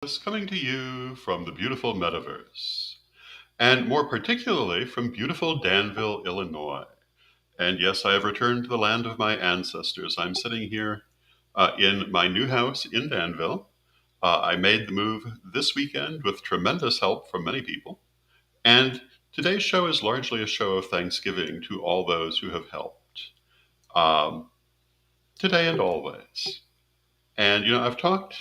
Coming to you from the beautiful metaverse, and more particularly from beautiful Danville, Illinois. And yes, I have returned to the land of my ancestors. I'm sitting here in my new house in Danville. I made the move this weekend with tremendous help from many people. And today's show is largely a show of thanksgiving to all those who have helped um, today and always. And, I've talked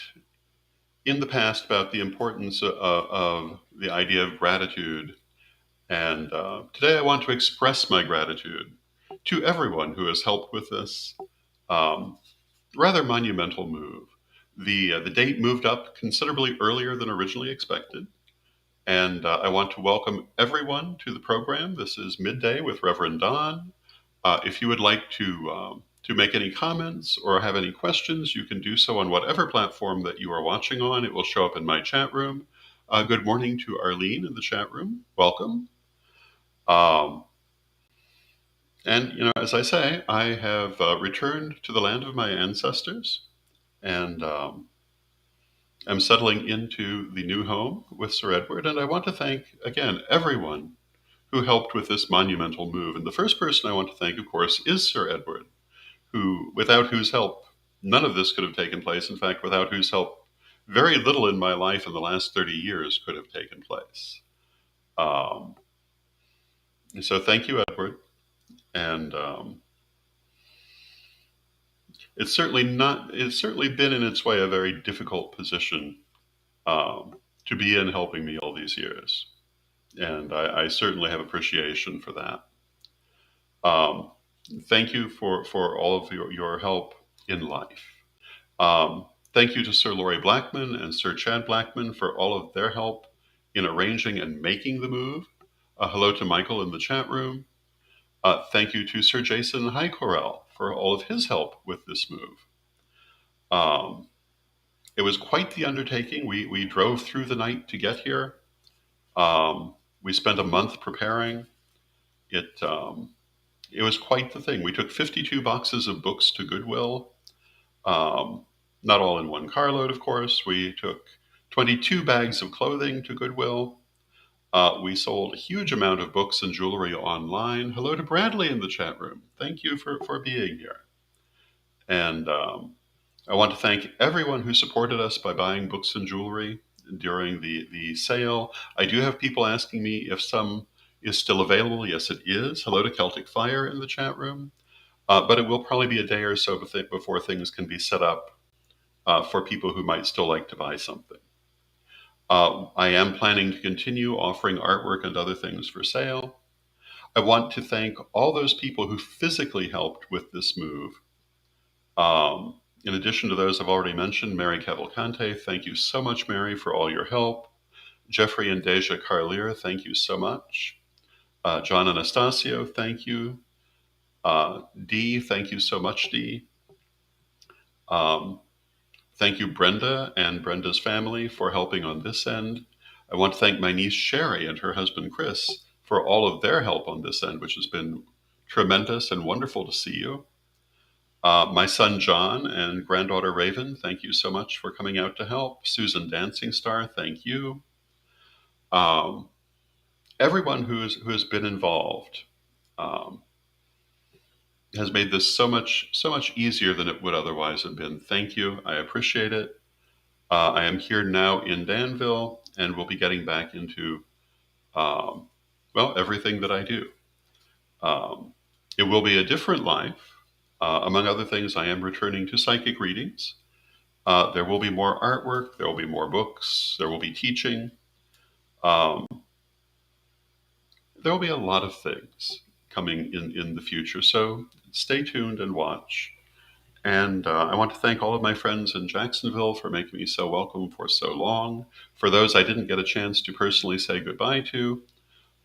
in the past about the importance of the idea of gratitude. And today I want to express my gratitude to everyone who has helped with this um, rather monumental move. The date moved up considerably earlier than originally expected. And I want to welcome everyone to the program. This is Midday with Reverend Don. If you would like to make any comments or have any questions, you can do so on whatever platform that you are watching on. It will show up in my chat room. Good morning to Arlene in the chat room. Welcome. Um, and as I say, I have returned to the land of my ancestors, and I'm settling into the new home with Sir Edward. And I want to thank again everyone who helped with this monumental move. And the first person I want to thank, of course, is Sir Edward, who, without whose help, none of this could have taken place. In fact, without whose help, very little in my life in the last 30 years could have taken place. Um, so thank you, Edward. And it's certainly been in its way a very difficult position um, to be in helping me all these years. And I certainly have appreciation for that. Um, Thank you for all of your help in life. Thank you to Sir Laurie Blackman and Sir Chad Blackman for all of their help in arranging and making the move. Hello to Michael in the chat room. Thank you to Sir Jason Highcorrell for all of his help with this move. Um, it was quite the undertaking. We drove through the night to get here. We spent a month preparing. It, um, it was quite the thing. We took 52 boxes of books to Goodwill. Um, Not all in one carload, of course. We took 22 bags of clothing to Goodwill. We sold a huge amount of books and jewelry online. Hello to Bradley in the chat room. Thank you for being here. And I want to thank everyone who supported us by buying books and jewelry during the sale. I do have people asking me if some is still available. Yes, it is. Hello to Celtic Fire in the chat room. But it will probably be a day or so before things can be set up for people who might still like to buy something. I am planning to continue offering artwork and other things for sale. I want to thank all those people who physically helped with this move. In addition to those I've already mentioned, Mary Cavalcante, thank you so much, Mary, for all your help. Jeffrey and Deja Carlier, thank you so much. John Anastasio, thank you. Dee, thank you so much, Dee. Um, Thank you, Brenda and Brenda's family, for helping on this end. I want to thank my niece Sherry and her husband Chris for all of their help on this end, which has been tremendous and wonderful to see you. My son John and granddaughter Raven, thank you so much for coming out to help. Susan Dancing Star, thank you. Um, Everyone who has been involved um, has made this so much easier than it would otherwise have been. Thank you. I appreciate it. I am here now in Danville and will be getting back into, um, well, everything that I do. Um, it will be a different life. Among other things, I am returning to psychic readings. There will be more artwork. There will be more books. There will be teaching. Um, there will be a lot of things coming in the future. So stay tuned and watch. And I want to thank all of my friends in Jacksonville for making me so welcome for so long. For those I didn't get a chance to personally say goodbye to,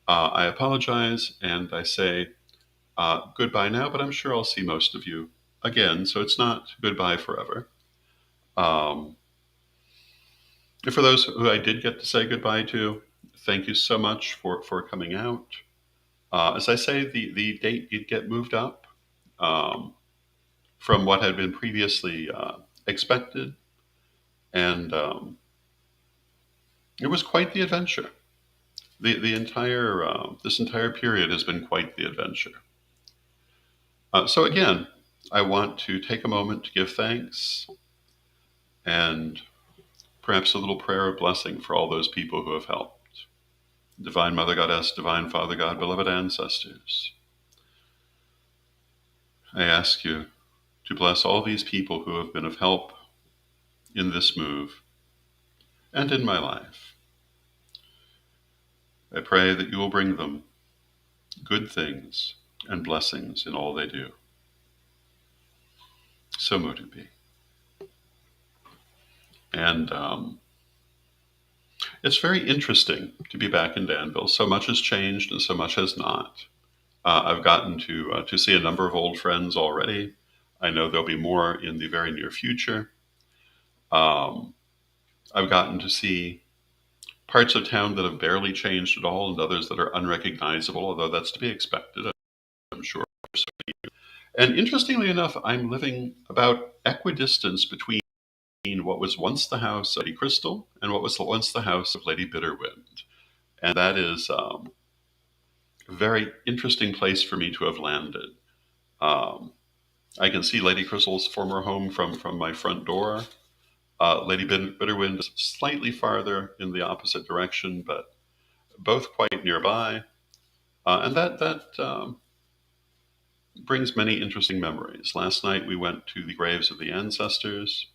I apologize and I say goodbye now, but I'm sure I'll see most of you again, so it's not goodbye forever. Um, for those who I did get to say goodbye to, thank you so much for coming out. As I say, the date did get moved up um, from what had been previously expected. And It was quite the adventure. The entire this entire period has been quite the adventure. So again, I want to take a moment to give thanks and perhaps a little prayer of blessing for all those people who have helped. Divine Mother Goddess, Divine Father God, beloved ancestors, I ask you to bless all these people who have been of help in this move and in my life. I pray that you will bring them good things and blessings in all they do. So mote it be. And it's very interesting to be back in Danville. So much has changed and so much has not. I've gotten to see a number of old friends already. I know there'll be more in the very near future. Um, I've gotten to see parts of town that have barely changed at all and others that are unrecognizable, although that's to be expected, I'm sure. And interestingly enough, I'm living about equidistance between what was once the house of Lady Crystal and what was once the house of Lady Bitterwind. And that is a very interesting place for me to have landed. Um, I can see Lady Crystal's former home from my front door. Lady Bitterwind is slightly farther in the opposite direction, but both quite nearby. And that brings many interesting memories. Last night we went to the graves of the ancestors.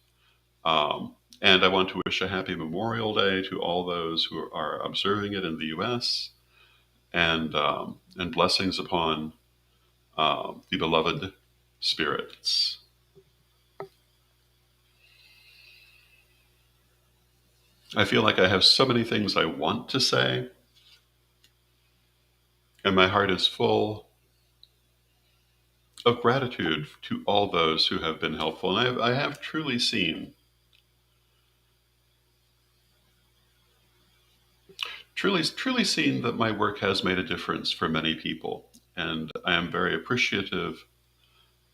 And I want to wish a happy Memorial Day to all those who are observing it in the U.S. And blessings upon the beloved spirits. I feel like I have so many things I want to say, and my heart is full of gratitude to all those who have been helpful. And I have truly seen that my work has made a difference for many people. And I am very appreciative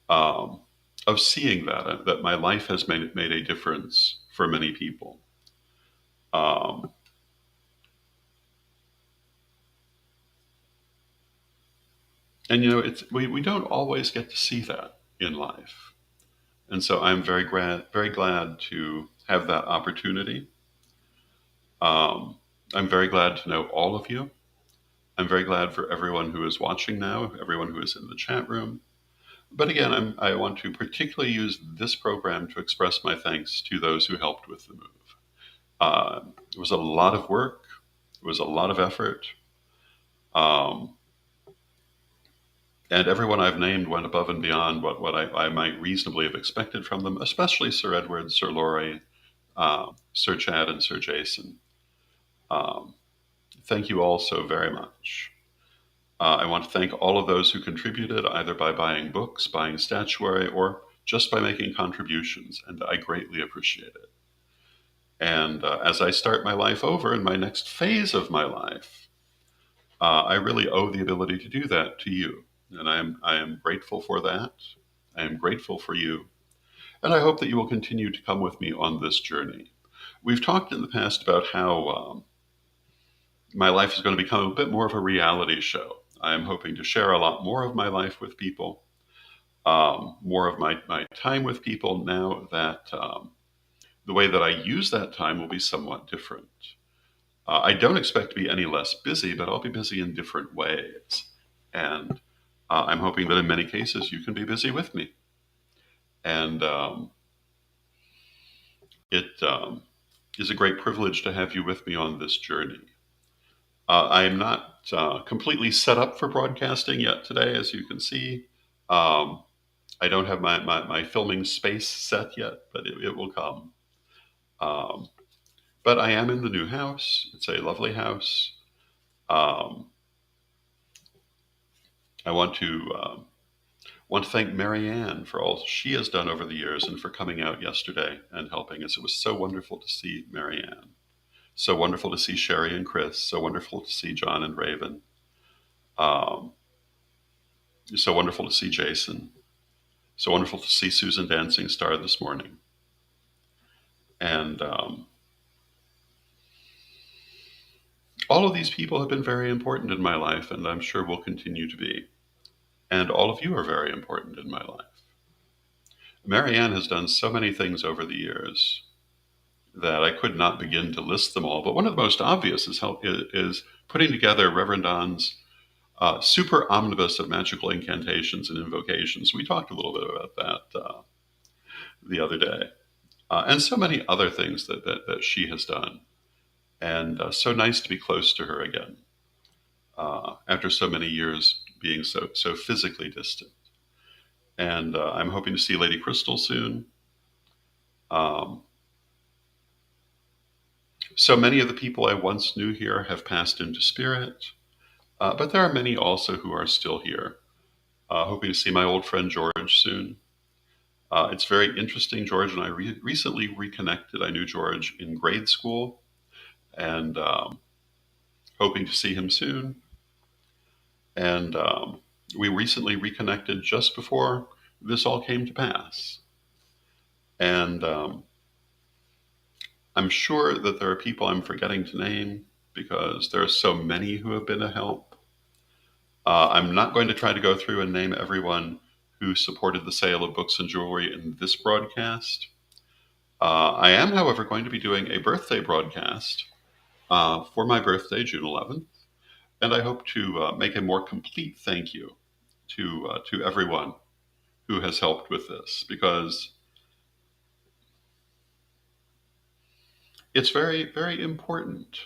um, of seeing that my life has made a difference for many people. Um, and we don't always get to see that in life. And so I'm very glad to have that opportunity. Um, I'm very glad to know all of you. I'm very glad for everyone who is watching now, everyone who is in the chat room. But again, I want to particularly use this program to express my thanks to those who helped with the move. It was a lot of work. It was a lot of effort. Um, and everyone I've named went above and beyond what I might reasonably have expected from them, especially Sir Edward, Sir Laurie, Sir Chad, and Sir Jason. Um, Thank you all so very much. I want to thank all of those who contributed, either by buying books, buying statuary, or just by making contributions, and I greatly appreciate it. And as I start my life over in my next phase of my life, I really owe the ability to do that to you. And I am grateful for that. I am grateful for you. And I hope that you will continue to come with me on this journey. We've talked in the past about how my life is going to become a bit more of a reality show. I am hoping to share a lot more of my life with people, more of my time with people now that the way that I use that time will be somewhat different. I don't expect to be any less busy, but I'll be busy in different ways. And I'm hoping that in many cases you can be busy with me. And it is a great privilege to have you with me on this journey. I am not completely set up for broadcasting yet today, as you can see. Um, I don't have my filming space set yet, but it will come. Um, but I am in the new house. It's a lovely house. Um, I want to thank Marianne for all she has done over the years and for coming out yesterday and helping us. It was so wonderful to see Marianne. So wonderful to see Sherry and Chris. So wonderful to see John and Raven. Um, so wonderful to see Jason. So wonderful to see Susan Dancing Star this morning. And All of these people have been very important in my life, and I'm sure will continue to be. And all of you are very important in my life. Marianne has done so many things over the years that I could not begin to list them all. But one of the most obvious is putting together Reverend Don's super omnibus of magical incantations and invocations. We talked a little bit about that the other day. And so many other things that she has done. And so nice to be close to her again after so many years being so physically distant. And I'm hoping to see Lady Crystal soon. Um, so many of the people I once knew here have passed into spirit, but there are many also who are still here. Hoping to see my old friend George soon. It's very interesting. George and I recently reconnected. I knew George in grade school, and hoping to see him soon. And we recently reconnected just before this all came to pass. And I'm sure that there are people I'm forgetting to name because there are so many who have been a help. I'm not going to try to go through and name everyone who supported the sale of books and jewelry in this broadcast. I am, however, going to be doing a birthday broadcast for my birthday, June 11th, and I hope to make a more complete thank you to everyone who has helped with this, because it's very, very important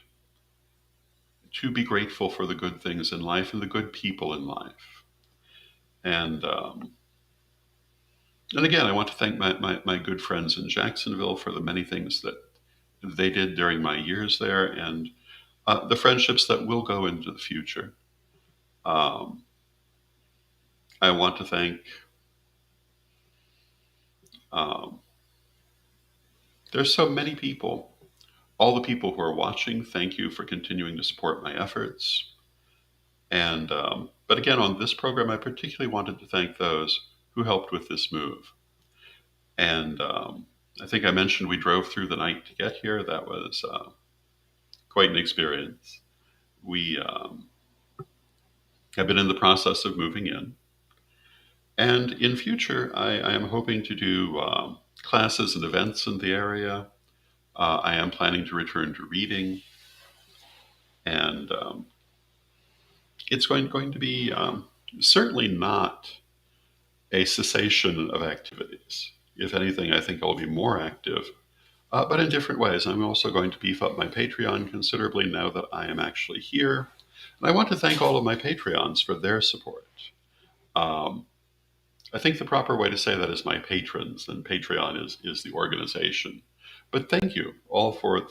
to be grateful for the good things in life and the good people in life. And again, I want to thank my good friends in Jacksonville for the many things that they did during my years there, and the friendships that will go into the future. Um, I want to thank, um, there's so many people, all the people who are watching. Thank you for continuing to support my efforts. And, but again, on this program, I particularly wanted to thank those who helped with this move. And I think I mentioned we drove through the night to get here. That was quite an experience. We have been in the process of moving in. And in future, I am hoping to do classes and events in the area. I am planning to return to reading. And it's going to be certainly not a cessation of activities. If anything, I think I'll be more active, but in different ways. I'm also going to beef up my Patreon considerably now that I am actually here. And I want to thank all of my Patreons for their support. Um, I think the proper way to say that is my patrons, and Patreon is the organization. But thank you all for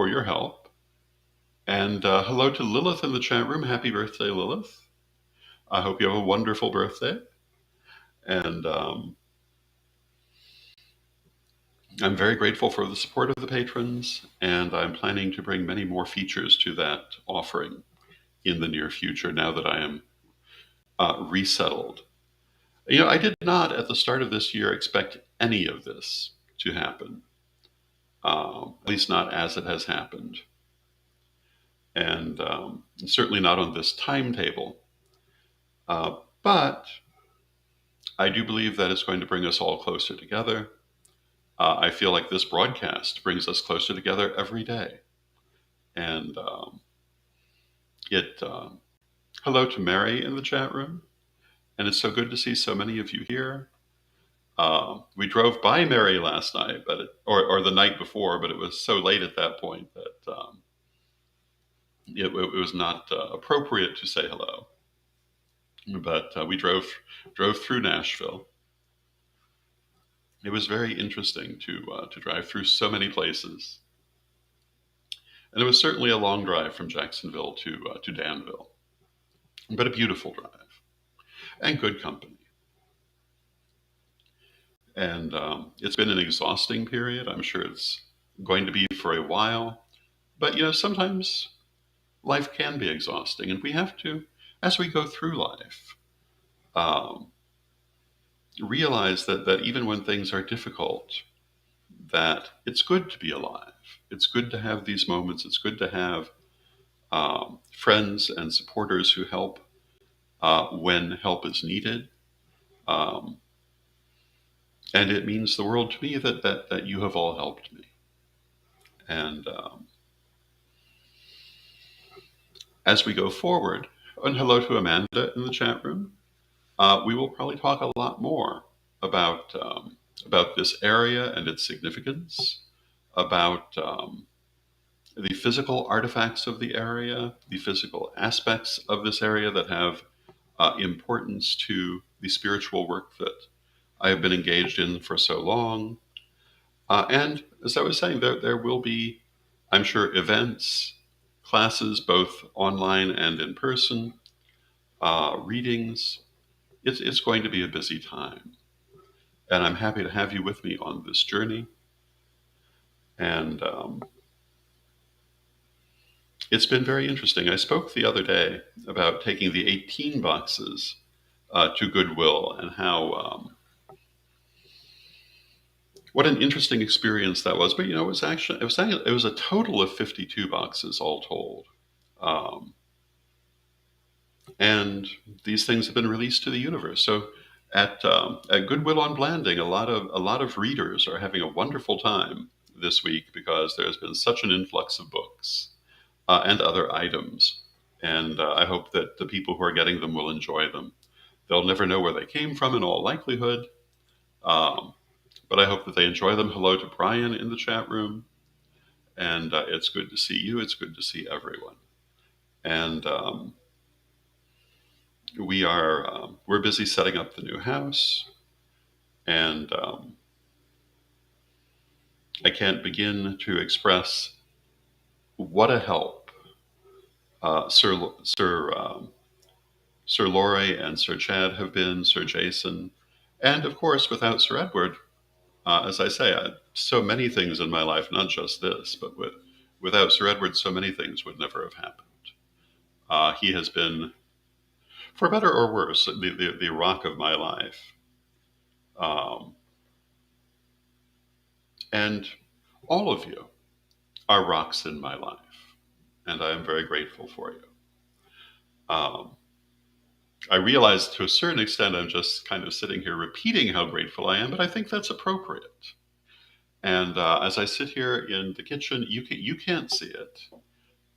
your help. And hello to Lilith in the chat room. Happy birthday, Lilith. I hope you have a wonderful birthday. And I'm very grateful for the support of the patrons, and I'm planning to bring many more features to that offering in the near future now that I am resettled. You know, I did not at the start of this year expect any of this to happen, at least not as it has happened. And certainly not on this timetable. But I do believe that it's going to bring us all closer together. I feel like this broadcast brings us closer together every day. And hello to Mary in the chat room. And it's so good to see so many of you here. We drove by Mary last night, or the night before, but it was so late at that point that it was not appropriate to say hello. But we drove through Nashville. It was very interesting to drive through so many places, and it was certainly a long drive from Jacksonville to Danville, but a beautiful drive and good company. And it's been an exhausting period. I'm sure it's going to be for a while, but you know, sometimes life can be exhausting, and we have to, as we go through life, um, realize that even when things are difficult, that it's good to be alive. It's good to have these moments. It's good to have friends and supporters who help when help is needed. Um, and it means the world to me that you have all helped me. And as we go forward, and hello to Amanda in the chat room, we will probably talk a lot more about this area and its significance, about the physical artifacts of the area, the physical aspects of this area that have importance to the spiritual work that I have been engaged in for so long. And as I was saying, there will be, I'm sure, events, classes, both online and in person, readings. It's going to be a busy time. And I'm happy to have you with me on this journey. And it's been very interesting. I spoke the other day about taking the 18 boxes to Goodwill and how what an interesting experience that was. But it was a total of 52 boxes all told. Um, and these things have been released to the universe. So at Goodwill on Blanding, a lot of readers are having a wonderful time this week because there's been such an influx of books and other items. And I hope that the people who are getting them will enjoy them. They'll never know where they came from in all likelihood, um, but I hope that they enjoy them. Hello to Brian in the chat room. And it's good to see you. It's good to see everyone. And we're busy setting up the new house. And I can't begin to express what a help Sir Laurie and Sir Chad have been, Sir Jason, and of course, without Sir Edward, as I say, so many things in my life, not just this, but without Sir Edward, so many things would never have happened. He has been, for better or worse, the rock of my life. Um, and all of you are rocks in my life, and I am very grateful for you. Um, I realize to a certain extent I'm just kind of sitting here repeating how grateful I am, but I think that's appropriate. And as I sit here in the kitchen, you can't see it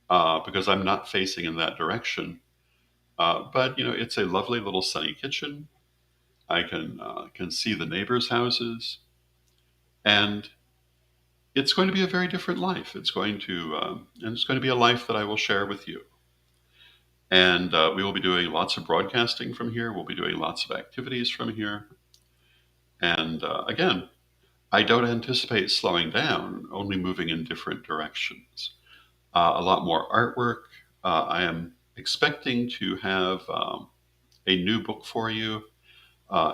because I'm not facing in that direction. But it's a lovely little sunny kitchen. I can see the neighbors' houses, and it's going to be a very different life. It's going to be a life that I will share with you. And we will be doing lots of broadcasting from here. We'll be doing lots of activities from here. And again, I don't anticipate slowing down, only moving in different directions. A lot more artwork. I am expecting to have a new book for you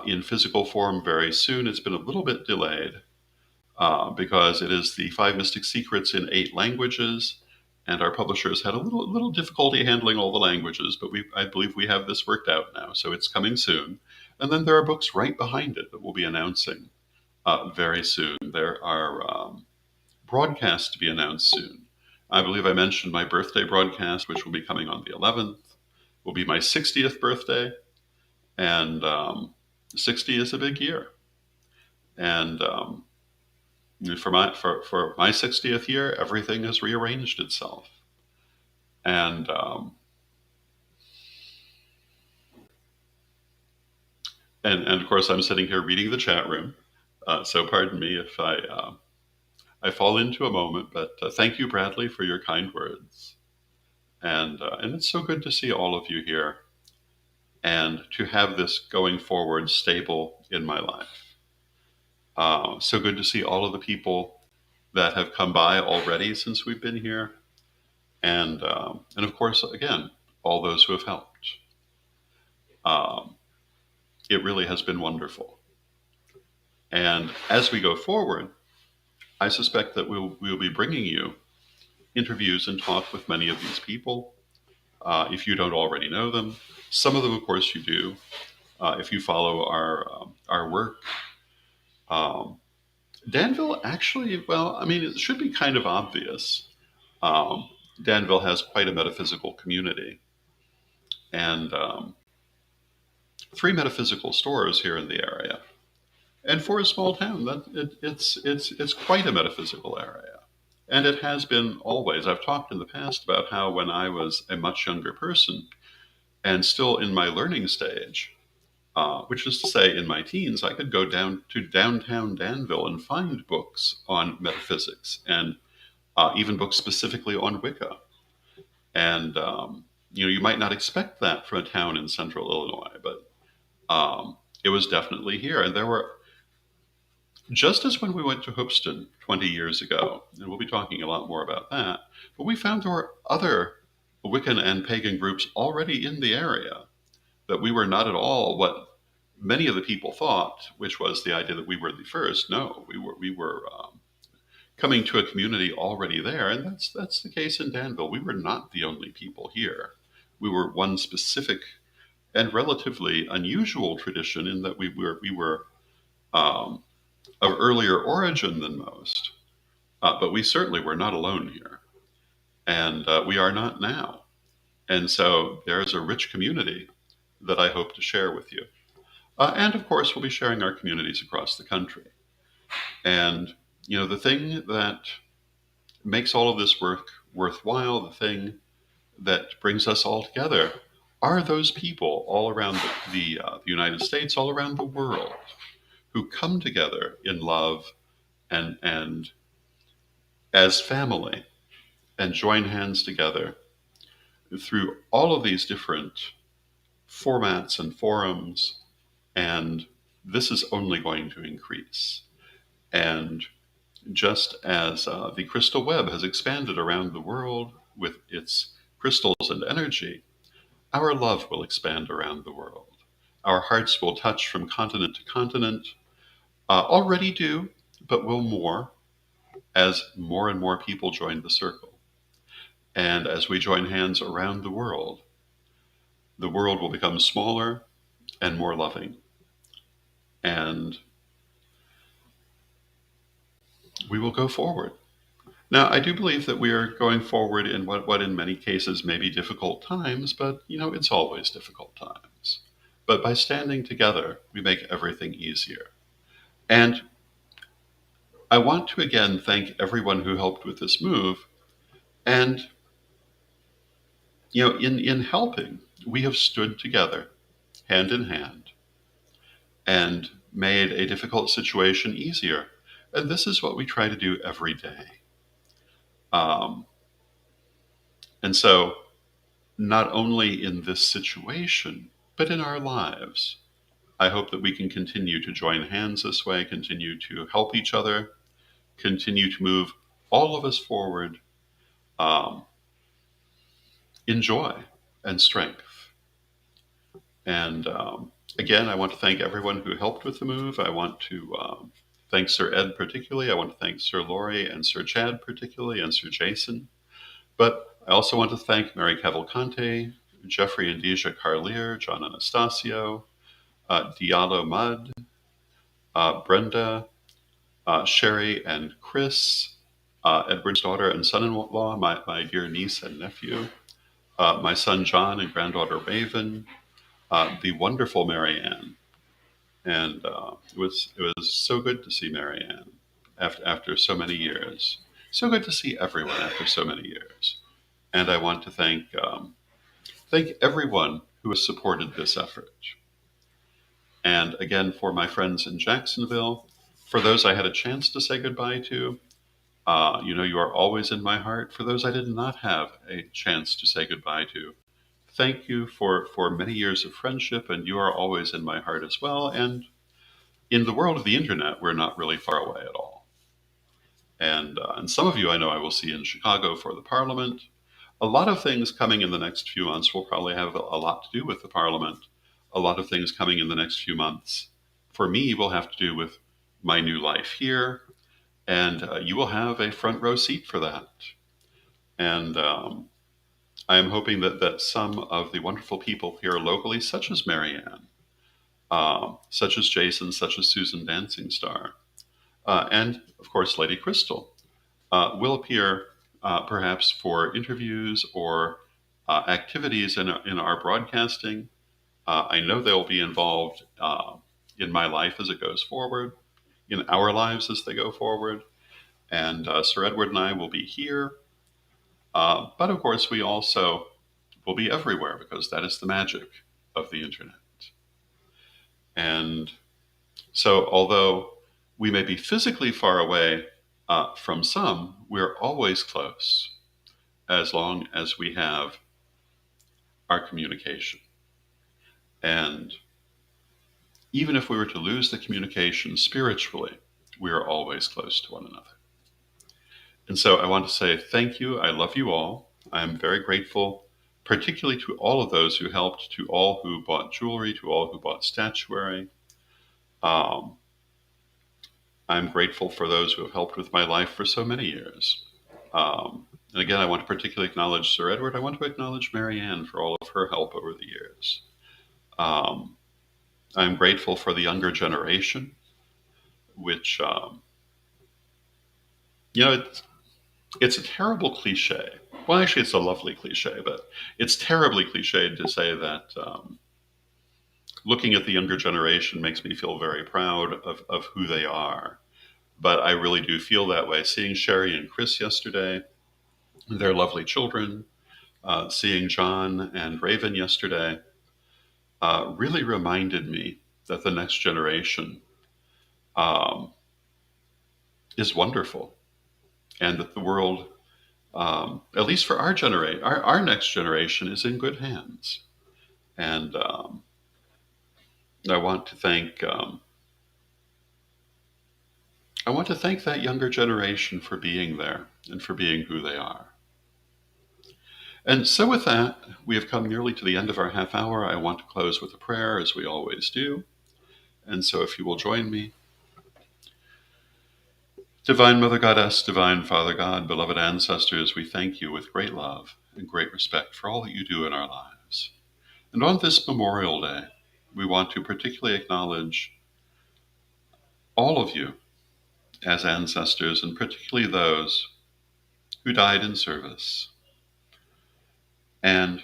in physical form very soon. It's been a little bit delayed because it is the 5 Mystic Secrets in 8 languages, and our publishers had a little difficulty handling all the languages, but I believe we have this worked out now, so it's coming soon. And then there are books right behind it that we'll be announcing very soon. There are broadcasts to be announced soon. I believe I mentioned my birthday broadcast, which will be coming on the 11th, will be my 60th birthday, and 60 is a big year. And for my 60th year, everything has rearranged itself, and of course I'm sitting here reading the chat room, so pardon me if I fall into a moment, but thank you, Bradley, for your kind words, and it's so good to see all of you here, and to have this going forward stable in my life. So good to see all of the people that have come by already since we've been here. And of course, again, all those who have helped. It really has been wonderful. And as we go forward, I suspect that we'll be bringing you interviews and talk with many of these people. If you don't already know them, some of them, of course, you do. If you follow our work, Danville actually, well, I mean, it should be kind of obvious. Um, Danville has quite a metaphysical community, and three metaphysical stores here in the area. And for a small town, it's quite a metaphysical area, and it has been always. I've talked in the past about how when I was a much younger person and still in my learning stage, which is to say, in my teens, I could go down to downtown Danville and find books on metaphysics and even books specifically on Wicca. And you might not expect that from a town in central Illinois, but it was definitely here. And there were, just as when we went to Hoopeston 20 years ago, and we'll be talking a lot more about that, but we found there were other Wiccan and pagan groups already in the area, that we were not at all what many of the people thought, which was the idea that we were the first. No, we were coming to a community already there, and that's the case in Danville. We were not the only people here. We were one specific and relatively unusual tradition in that we were um, of earlier origin than most, but we certainly were not alone here, and we are not now. And so there is a rich community that I hope to share with you. And of course, we'll be sharing our communities across the country. And the thing that makes all of this work worthwhile, the thing that brings us all together, are those people all around the United States, all around the world, who come together in love and as family and join hands together through all of these different formats and forums. And this is only going to increase. And just as the crystal web has expanded around the world with its crystals and energy, our love will expand around the world. Our hearts will touch from continent to continent, already do, but will more as more and more people join the circle. And as we join hands around the world will become smaller and more loving. And we will go forward. Now, I do believe that we are going forward in what in many cases may be difficult times, but it's always difficult times. But by standing together, we make everything easier. And I want to again thank everyone who helped with this move. And in helping, we have stood together, hand in hand, and made a difficult situation easier. And this is what we try to do every day. Um, and so not only in this situation, but in our lives. I hope that we can continue to join hands this way, continue to help each other, continue to move all of us forward um, in joy and strength. And again, I want to thank everyone who helped with the move. I want to thank Sir Ed particularly. I want to thank Sir Laurie and Sir Chad particularly, and Sir Jason. But I also want to thank Mary Cavalcante, Jeffrey and Deja Carlier, John Anastasio, Diallo Mudd, Brenda, Sherry and Chris, Edward's daughter and son-in-law, my dear niece and nephew, my son John and granddaughter Raven, the wonderful Marianne. And it was so good to see Marianne after so many years. So good to see everyone after so many years. And I want to thank everyone who has supported this effort. And again, for my friends in Jacksonville, for those I had a chance to say goodbye to, you are always in my heart. For those I did not have a chance to say goodbye to, thank you for many years of friendship, and you are always in my heart as well. And in the world of the internet, we're not really far away at all. And some of you I know I will see in Chicago for the Parliament. A lot of things coming in the next few months will probably have a lot to do with the Parliament. A lot of things coming in the next few months, for me, will have to do with my new life here, and you will have a front row seat for that. And I am hoping that some of the wonderful people here locally, such as Marianne, such as Jason, such as Susan Dancing Star, And of course, Lady Crystal will appear perhaps for interviews or activities in our broadcasting. I know they'll be involved in my life as it goes forward, in our lives as they go forward. And Sir Edward and I will be here. But of course, we also will be everywhere because that is the magic of the internet. And so, although we may be physically far away from some, we're always close as long as we have our communication. And even if we were to lose the communication spiritually, we are always close to one another. And so I want to say thank you. I love you all. I'm very grateful, particularly to all of those who helped, to all who bought jewelry, to all who bought statuary. Um, I'm grateful for those who have helped with my life for so many years. And again, I want to particularly acknowledge Sir Edward. I want to acknowledge Marianne for all of her help over the years. Um, I'm grateful for the younger generation, which, it's a terrible cliche. Well, actually, it's a lovely cliche, but it's terribly cliched to say that looking at the younger generation makes me feel very proud of who they are. But I really do feel that way. Seeing Sherry and Chris yesterday, their lovely children, seeing John and Raven yesterday, really reminded me that the next generation um, is wonderful, and that the world, at least for our generation, our next generation, is in good hands. And I want to thank I want to thank that younger generation for being there and for being who they are. And so, with that, we have come nearly to the end of our half hour. I want to close with a prayer, as we always do. And so, if you will join me. Divine Mother Goddess, Divine Father God, beloved ancestors, we thank you with great love and great respect for all that you do in our lives. And on this Memorial Day, we want to particularly acknowledge all of you as ancestors, and particularly those who died in service, and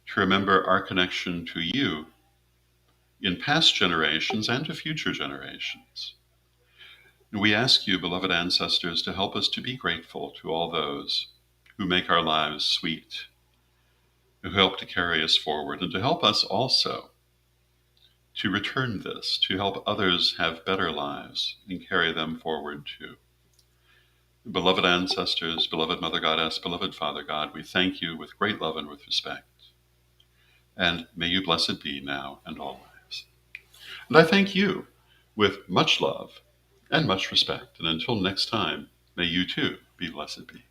to remember our connection to you in past generations and to future generations. And we ask you, beloved ancestors, to help us to be grateful to all those who make our lives sweet, who help to carry us forward, and to help us also to return this, to help others have better lives and carry them forward too. Beloved ancestors, beloved Mother Goddess, beloved Father God, we thank you with great love and with respect. And may you blessed be now and always. And I thank you with much love and much respect. And until next time, may you too be blessed be.